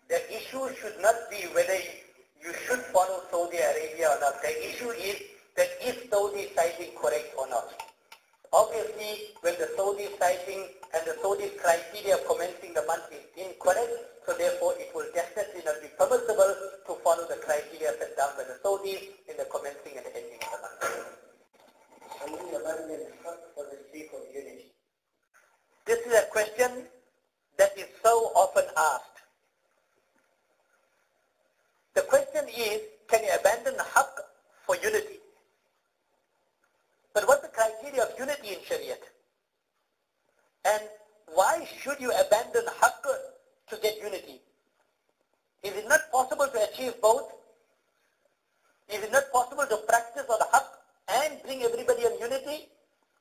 the issue should not be whether you should follow Saudi Arabia or not. The issue is that is Saudi sighting correct or not. Obviously, when the Saudi sighting and the Saudi criteria of commencing the month is incorrect, so therefore it will definitely not be permissible to follow the criteria set down by the Saudis in the commencing and ending of the month. Can we abandon haqq for the sake of unity? This is a question that is so often asked. The question is, can you abandon haqq for unity? But what's the criteria of unity in Shariat? And why should you abandon haqq to get unity? Is it not possible to achieve both? Is it not possible to practice on haqq and bring everybody in unity?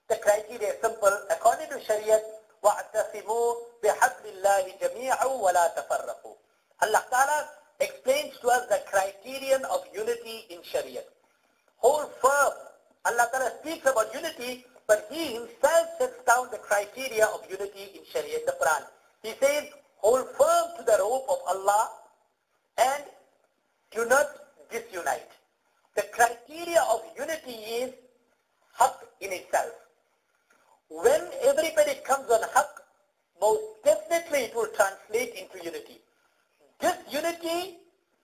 The criteria is simple. According to Shariat, وَاعْتَصِمُوا بِحَبْلِ اللَّهِ جَمِيعًا وَلَا تَفَرَّقُوا. Allah Ta'ala explains to us the criterion of unity in Shariat. Hold firm. Allah Ta'ala speaks about unity, but He Himself sets down the criteria of unity in Shariat, the Quran. He says, hold firm to the rope of Allah and do not disunite. The criteria of unity is haqq in itself. When everybody comes on haqq, most definitely it will translate into unity. This unity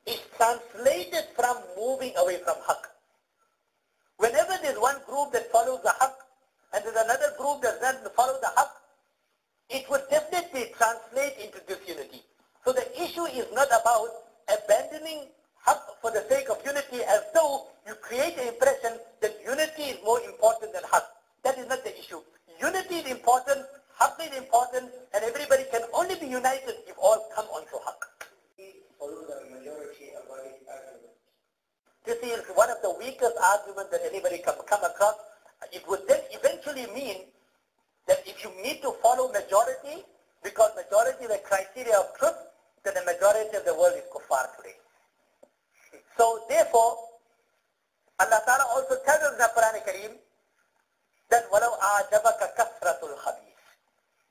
is translated from moving away from haqq. Whenever there's one group that follows the haqq and there's another group that doesn't follow the haqq, it would definitely translate into disunity. So the issue is not about abandoning haqq for the sake of unity as though you create the impression that unity is more important than haqq. That is not the issue. Unity is important, haqq is important, and everybody can only be united if all come onto haqq. Follow the majority avoid argument. This is one of the weakest arguments that anybody can come across. It would then eventually mean that if you need to follow majority, because majority is the criteria of truth, then the majority of the world is kuffar today. So therefore, Allah Ta'ala also tells us in the Quran Kareem that وَلَوْ أَعْجَبَكَ كَثْرَةُ الْخَبِيثِ.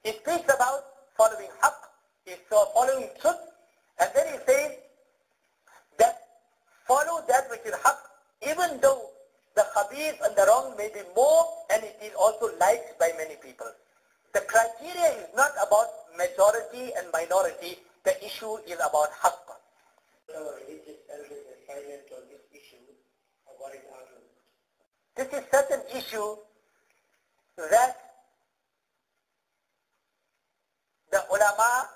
He speaks about following haqq, he's following truth, and then he says that follow that which is haqq, even though the khabith and the wrong may be more, and it is also liked by many people. The criteria is not about majority and minority, the issue is about haqq. Our religious elders are silent on this issue, avoid argument. This is such an issue that the ulama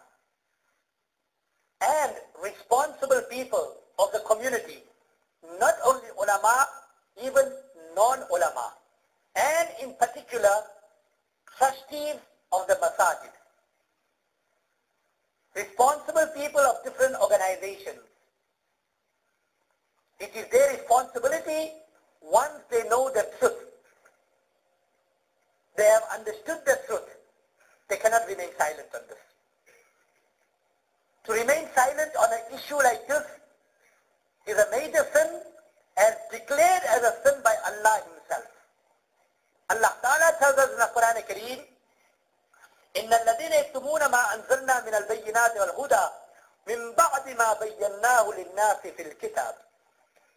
and responsible people of the community, not only ulama, even non-ulama, and in particular trustees of the masajid, responsible people of different organizations. It is their responsibility, once they know the truth, they have understood the truth, they cannot remain silent on this. To remain silent on an issue like this is a major sin, as declared as a sin by Allah Himself. Allah Ta'ala tells us in the Quran Kareem, إِنَّ الَّذِينَ يَكْتُمُونَ مَا أَنزَلْنَا مِنَ الْبَيِّنَاتِ وَالْهُدَى مِنْ بَعْدِ مَا بَيَّنَّاهُ لِلنَّاسِ فِي الْكِتَابِ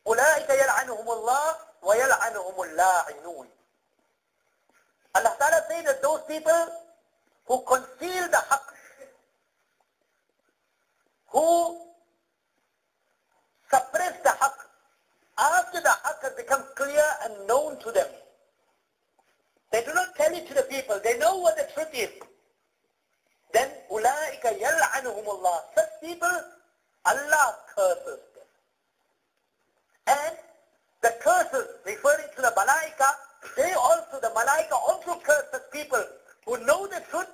أُولَٰئِكَ يَلْعَنُهُمُ اللَّهُ وَيَلْعَنُهُمُ اللَّاعِنُونَ. Allah Ta'ala says that those people who conceal the haqq, who suppress the haqq, after the haqq has become clear and known to them, they do not tell it to the people, they know what the truth is. Then, أُولَٰئِكَ يَلْعَنُهُمُ اللَّهُ. Such people, Allah curses them. And the curses, referring to the malaika, the malaika also curse such people who know the truth,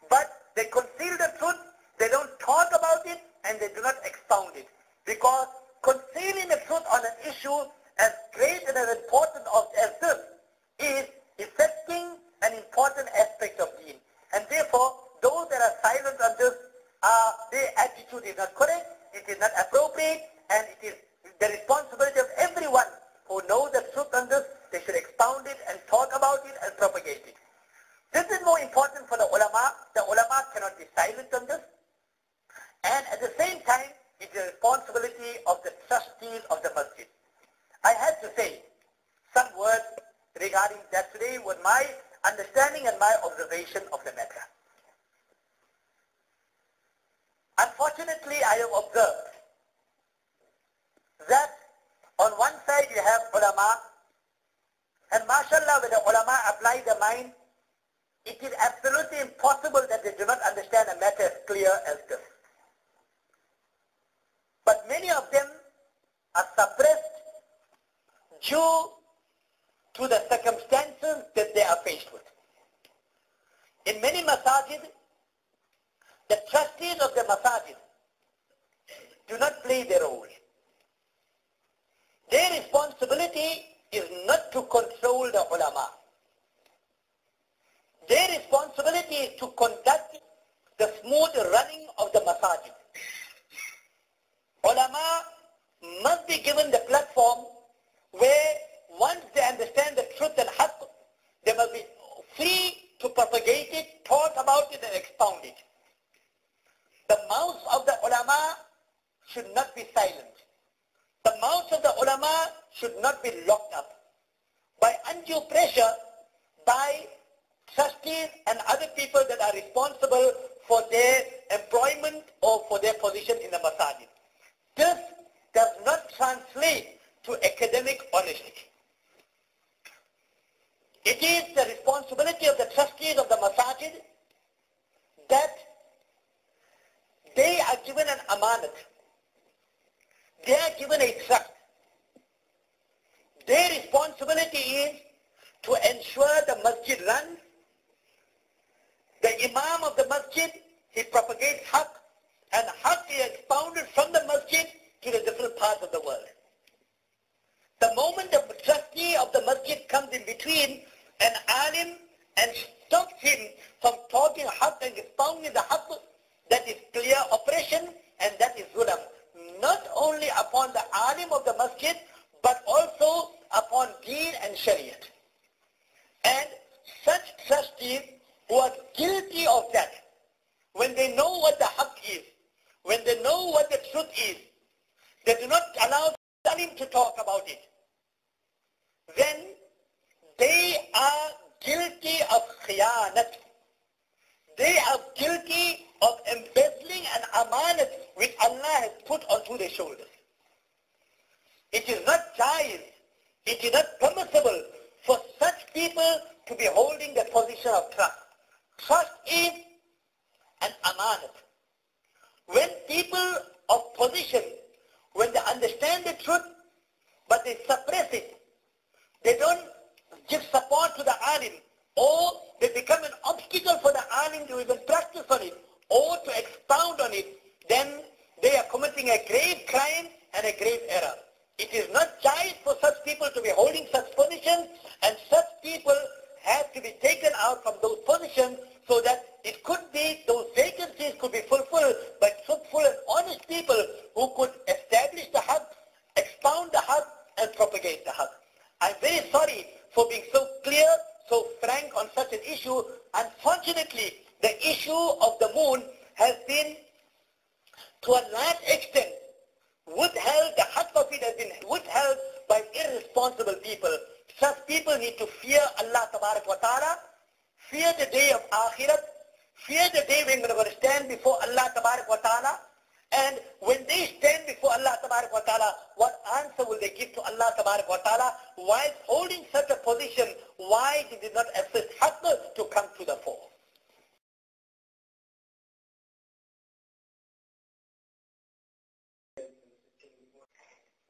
but they conceal the truth, they don't talk about it, and they do not expound it. Because concealing the truth on an issue as great and as important as this is affecting an important aspect of deen. And therefore, those that are silent on this, their attitude is not correct, it is not appropriate, and it is the responsibility of everyone who knows the truth on this. They should expound it and talk about it and propagate it. This is more important for the ulama. The ulama cannot be silent on this. And at the same time, away with my understanding and my observation of the matter. Unfortunately, I have observed that on one side you have ulama, and mashallah, when the ulama apply the mind, it is absolutely impossible that they do not understand a matter as clear as this. But many of them are suppressed due to the circumstances that they are faced with. In many masajid, the trustees of the masajid do not play their role. Their responsibility is not to control the ulama. Their responsibility is to conduct the smooth running of the masajid. Ulama must be given the platform where once they understand the truth and haqq, they must be free to propagate it, talk about it and expound it. The mouths of the ulama should not be silent. The mouths of the ulama should not be locked up by undue pressure by trustees and other people that are responsible for their employment or for their position in the masajid. This does not translate to academic honesty. It is the responsibility of the trustees of the masajid that they are given an amanat. They are given a trust. Their responsibility is to ensure the masjid runs. The imam of the masjid, he propagates haqq, and haqq is expounded from the masjid to the different parts of the world. The moment the trustee of the masjid comes in between an alim and stops him from talking haqq and expounding the haqq, that is clear oppression and that is zulam. Not only upon the alim of the masjid, but also upon deen and shariat. And such trustees who are guilty of that, when they know what the haqq is, when they know what the truth is, they do not allow the alim to talk about it, then they are guilty of khiyanat. They are guilty of embezzling an amanat which Allah has put onto their shoulders. It is not jaiz, it is not permissible for such people to be holding the position of trust. Trust is an amanat. When people of position, when they understand the truth, but they suppress it, they don't give support to the alim, or they become an obstacle for the alim to even practice on it, or to expound on it, then they are committing a grave crime and a grave error. It is not jaiz for such people to be holding such positions, and such people have to be taken out from those positions so that it could be, those vacancies could be fulfilled by truthful and honest people who could establish the haqq, expound the haqq, and propagate the haqq. I'm very sorry for being so clear, so frank on such an issue. Unfortunately, the issue of the moon has been, to a large extent, withheld, the haqq of it has been withheld by irresponsible people. Such people need to fear Allah wa ta'ala, fear the day of Akhirat, fear the day when we're going to stand before Allah wa ta'ala, and when they stand before Allah wa ta'ala, what answer will they give to Allah wa ta'ala? While holding such a position, why did they not assist haqq to come to the fore?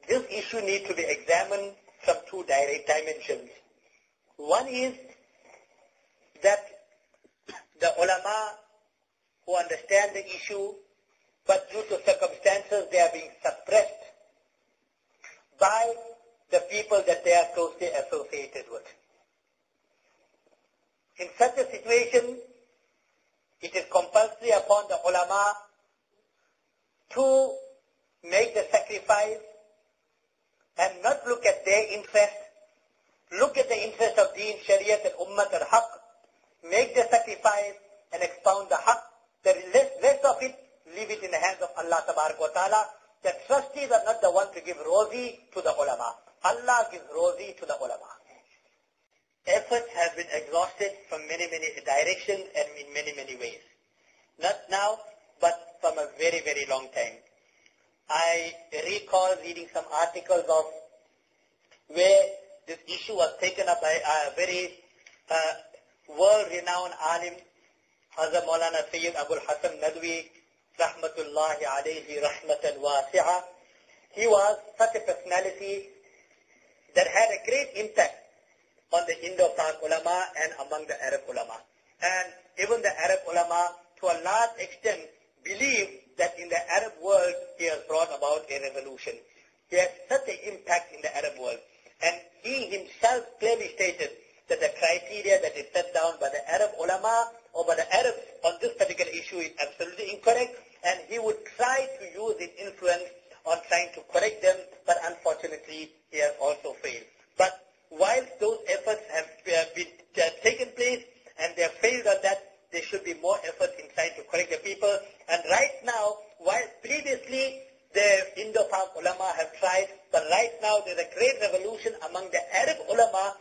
This issue needs to be examined from two direct dimensions. One is that the ulama who understand the issue, but due to circumstances they are being suppressed by the people that they are closely associated with. In such a situation, it is compulsory upon the ulama to make the sacrifice and not look at their interest, look at the interest of deen, shariat and ummat and haqq, make the sacrifice and expound the haqq. The rest of it, leave it in the hands of Allah wa ta'ala. The trustees are not the one to give rozi to the ulama. Allah gives rozi to the ulama. efforts have been exhausted from many, many directions and in many, many ways. Not now, but from a very, very long time. I recall reading some articles of where this issue was taken up by a very world-renowned alim, Hazrat Maulana Sayyid Abul Hasan Nadwi, rahmatullahi alayhi rahmatan wasi'ah. He was such a personality that had a great impact on the Indo-Pak ulama and among the Arab ulama. And even the Arab ulama, to a large extent, believe that in the Arab world, he has brought about a revolution. He had such an impact in the Arab world. And he himself clearly stated that the criteria that is set down by the Arab ulama or by the Arabs on this particular issue is absolutely incorrect, and he would try to use his influence on trying to correct them, but unfortunately he has also failed. But while those efforts have been taken place and they have failed on that, there should be more efforts in trying to correct the people. And right now, while previously the Indo-Pak ulama have tried, but right now there's a great revolution among the Arab ulama,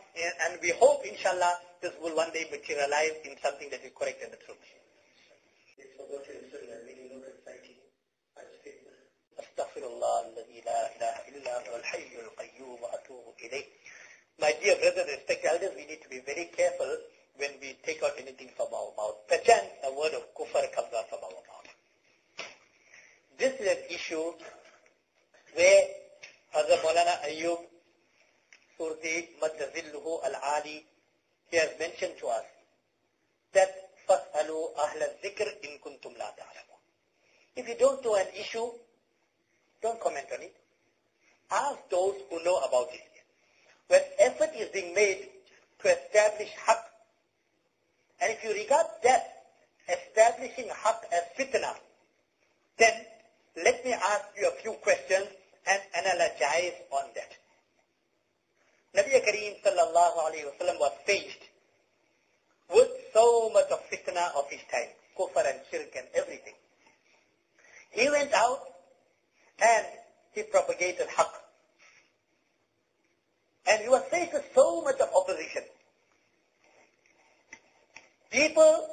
and we hope, inshallah, this will one day materialize in something that is correct and the truth. Astaghfirullah alladhi la ilaha illa huwa al-hayyul qayyum wa atubu ilayh. My dear brothers and respected elders, we need to be very careful when we take out anything from our mouth. Perchance a word of kufr comes out from our mouth. This is an issue where Hazrat Maulana Ayyub Surdi Madazilluhu Al-Ali, he has mentioned to us that فَاسْأَلُوا أَهْلَ الذِّكْرِ إِن كُنْتُمْ لَا تَعْلَمُونَ. If you don't know an issue, don't comment on it. Ask those who know about it. When effort is being made to establish haqq, and if you regard that establishing haqq as fitna, then let me ask you a few questions and analogize on that. Nabi Kareem sallallahu alayhi wa sallam was faced with so much of fitna of his time, kufr and shirk and everything. He went out and he propagated haqq. And he was faced with so much of opposition. People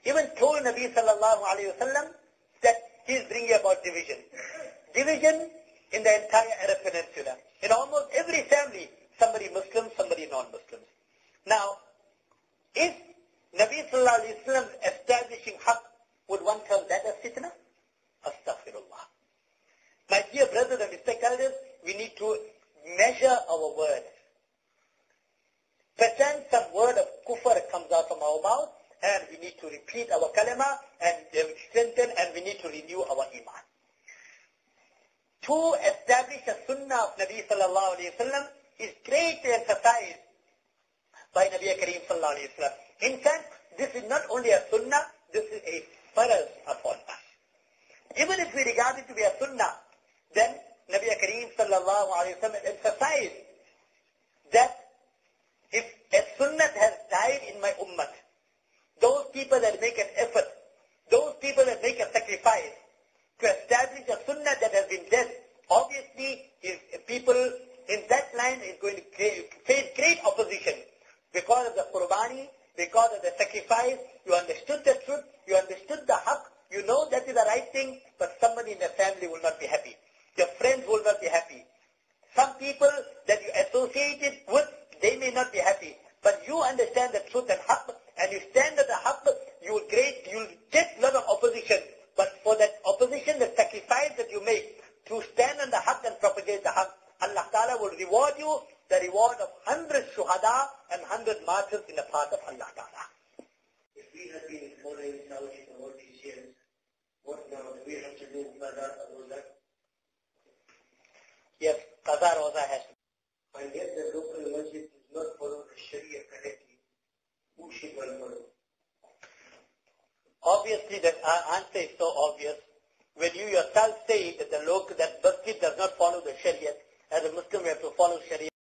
even told Nabi sallallahu alayhi wa sallam that he is bringing about division. Division in the entire Arab Peninsula. In almost every family, somebody Muslim, somebody non-Muslim. Now, if Nabi sallallahu alayhi wa sallam establishing haqq, would one term that as fitna? Astaghfirullah. My dear brothers and respected elders, we need to measure our words. Perchance some word of kufr comes out from our mouth, and we need to repeat our kalima and strengthen, and we need to renew our iman. To establish a sunnah of Nabi sallallahu alayhi wa sallam is greatly emphasized by Nabi Kareem sallallahu alayhi wa sallam. In fact, this is not only a sunnah, this is a faraz upon us. Even if we regard it to be a sunnah, then Nabi Kareem sallallahu alayhi wa sallam emphasized that if a sunnah has died in my ummah, those people that make an effort, those people that make a sacrifice to establish a sunnah that has been dead, obviously people in that line is going to face great opposition because of the qurbani, because of the sacrifice. You understood the truth, you understood the haqq, you know that is the right thing, but somebody in the family will not be happy. Your friends will not be happy. Some people that you associated with, they may not be happy. But you understand the truth and haqq, and you stand at the haqq, you'll get a lot of opposition. But for that opposition, the sacrifice that you make to stand on the haqq and propagate the haqq, Allah Ta'ala will reward you the reward of 100 shuhada and 100 martyrs in the path of Allah Ta'ala. If we had been following Saudi for all these years, what now do we have to do Qadar Roza? Yes, Qadar Roza has to. And yet the local masjid does not follow the Sharia correctly. Who should one follow? Obviously, the answer is so obvious. When you yourself say that that masjid does not follow the Sharia, as a Muslim you have to follow Sharia.